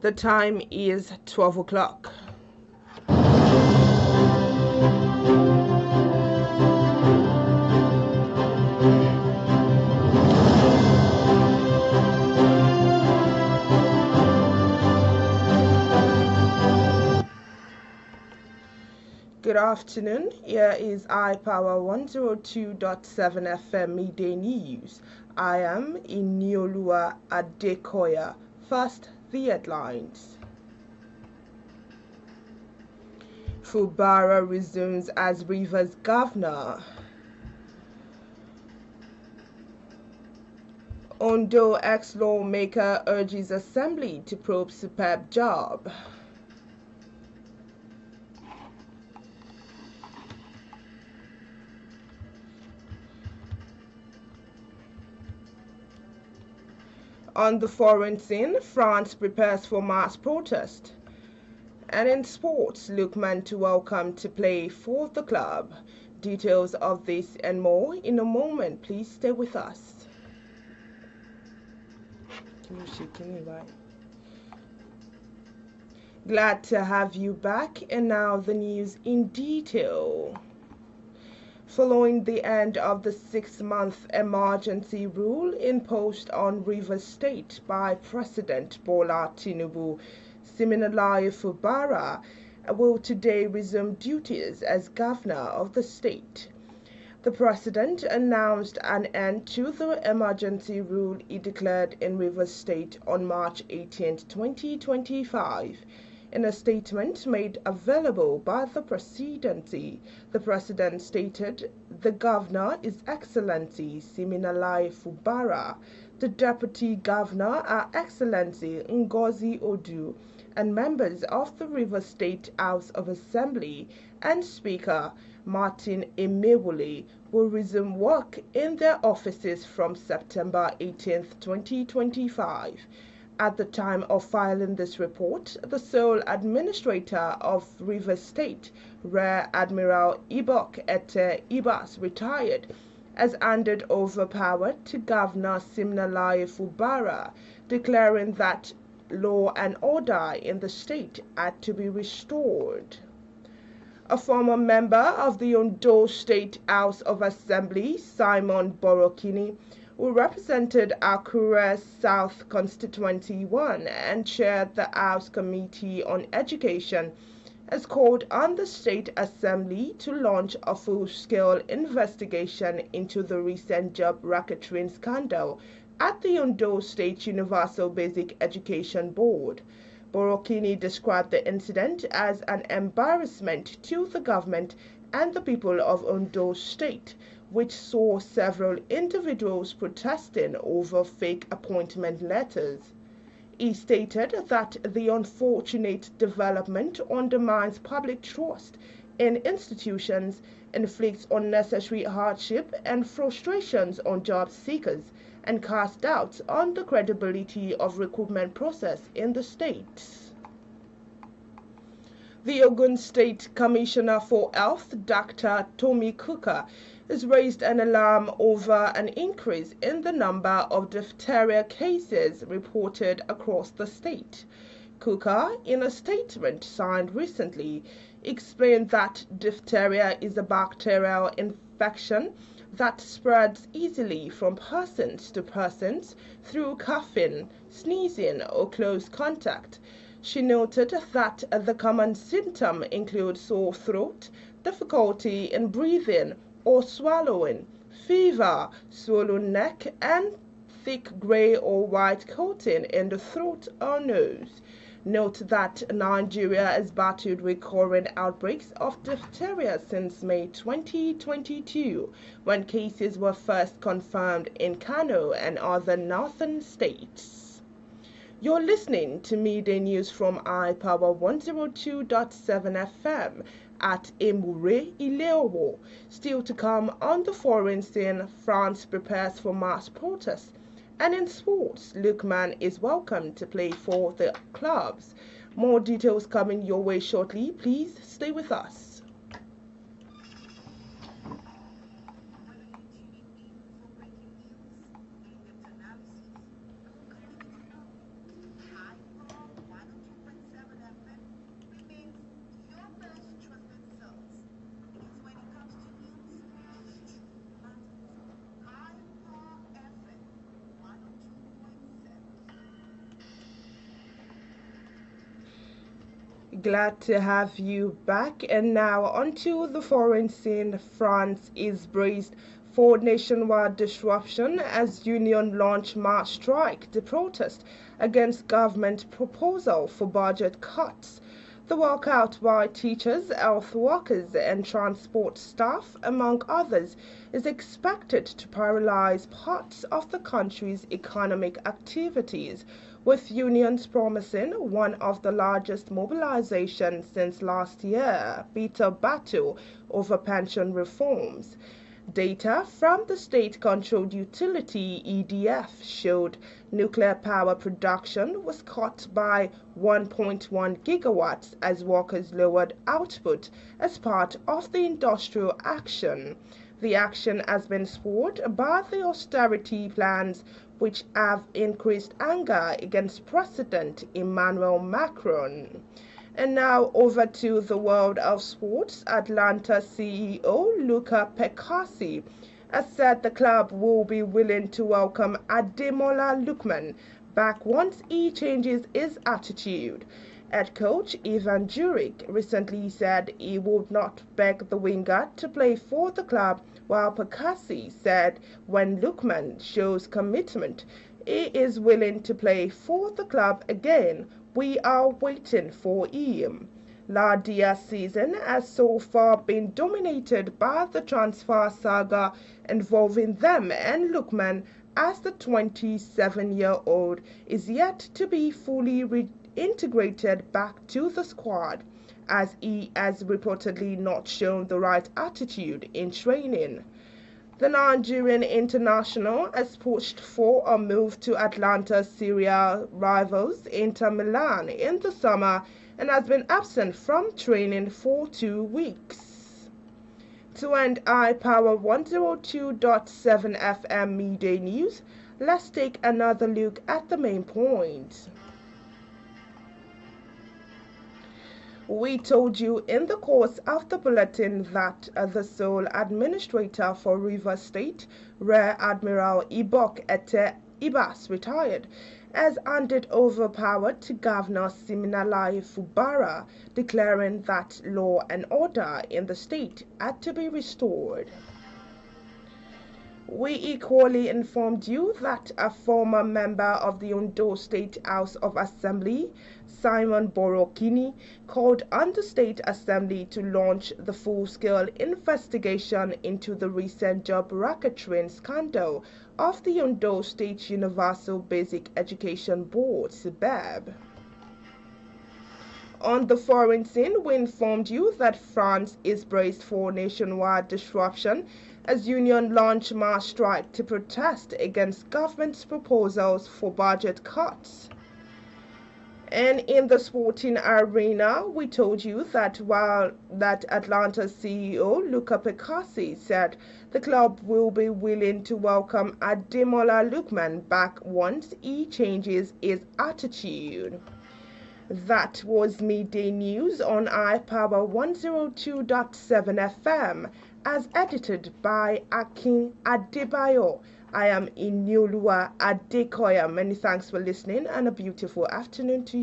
The time is 12 o'clock. Good afternoon. Here is iPower 102.7 FM Midday News. I am INIOLUWA ADEKOYA. First, the headlines. Fubara resumes as Rivers governor. Ondo ex-lawmaker urges assembly to probe superb job. On the foreign scene, France prepares for mass protest. And in sports, Lookman to welcome to play for the club. Details of this and more in a moment. Please stay with us. Glad to have you back, and now the news in detail. Following the end of the 6-month emergency rule imposed on Rivers State by President Bola Tinubu, Siminalayi Fubara will today resume duties as governor of the state. The president announced an end to the emergency rule he declared in Rivers State on March 18, 2025. In a statement made available by the presidency, the president stated, "The governor is Excellency Siminalayi Fubara. The deputy governor are Excellency Ngozi Odu, and members of the Rivers State House of Assembly and Speaker Martin Emewule will resume work in their offices from September 18, 2025. At the time of filing this report, the sole administrator of Rivers State, Rear Admiral Ibok Ete Ibas, retired, has handed over power to Governor Siminalayi Fubara, declaring that law and order in the state had to be restored. A former member of the Ondo State House of Assembly, Simon Borokini, who represented Akure South Constituency 1 and chaired the House Committee on Education, has called on the State Assembly to launch a full-scale investigation into the recent job racketeering scandal at the Ondo State Universal Basic Education Board. Borokini described the incident as an embarrassment to the government and the people of Ondo State, which saw several individuals protesting over fake appointment letters. He stated that the unfortunate development undermines public trust in institutions, inflicts unnecessary hardship and frustrations on job seekers, and casts doubts on the credibility of recruitment process in the state. The Ogun State Commissioner for Health, Dr. Tommy Kuka, has raised an alarm over an increase in the number of diphtheria cases reported across the state. Kuka, in a statement signed recently, explained that diphtheria is a bacterial infection that spreads easily from persons to persons through coughing, sneezing, or close contact. She noted that the common symptoms include sore throat, difficulty in breathing or swallowing, fever, swollen neck, and thick gray or white coating in the throat or nose. Note that Nigeria has battled recurrent outbreaks of diphtheria since May 2022, when cases were first confirmed in Kano and other northern states. You're listening to Midday News from iPower 102.7 FM at Emure Ileowo. Still to come on the foreign scene, France prepares for mass protests. And in sports, Lookman is welcome to play for the clubs. More details coming your way shortly. Please stay with us. Glad to have you back. And now onto the foreign scene. France is braced for nationwide disruption as union launch mass strike to protest against government proposal for budget cuts. The walkout by teachers, health workers, and transport staff, among others, is expected to paralyze parts of the country's economic activities, with unions promising one of the largest mobilizations since last year, bitter battle over pension reforms. Data from the state-controlled utility EDF showed nuclear power production was cut by 1.1 gigawatts as workers lowered output as part of the industrial action. The action has been spurred by the austerity plans, which have increased anger against President Emmanuel Macron. And now over to the world of sports. Atlanta CEO Luca Pecassi has said the club will be willing to welcome Ademola Lookman back once he changes his attitude. Head coach Ivan Juric recently said he would not beg the winger to play for the club, while Pecassi said when Lookman shows commitment, he is willing to play for the club again. We are waiting for him. La Dia season has so far been dominated by the transfer saga involving them and Lookman, as the 27-year-old is yet to be fully reintegrated back to the squad, as he has reportedly not shown the right attitude in training. The Nigerian international has pushed for a move to Atlanta's Serie A rivals Inter Milan in the summer and has been absent from training for 2 weeks. To end iPower 102.7 FM midday news, let's take another look at the main points. We told you in the course of the bulletin that the sole administrator for Rivers State, Rear Admiral Ibok Ete Ibas, retired, has handed over power to Governor Siminalayi Fubara, declaring that law and order in the state had to be restored. We equally informed you that a former member of the Ondo State House of Assembly, Simon Borokini, called on the State Assembly to launch the full-scale investigation into the recent job racketeering scandal of the Ondo State Universal Basic Education Board, SBEB. On the foreign scene, we informed you that France is braced for nationwide disruption as union launch mass strike to protest against government's proposals for budget cuts. And in the sporting arena, we told you that while Atlanta's CEO Luca Pecassi said the club will be willing to welcome Ademola Lookman back once he changes his attitude. That was midday news on iPower 102.7 FM, as edited by Akin Adebayo. I am INIOLUWA ADEKOYA. Many thanks for listening and a beautiful afternoon to you.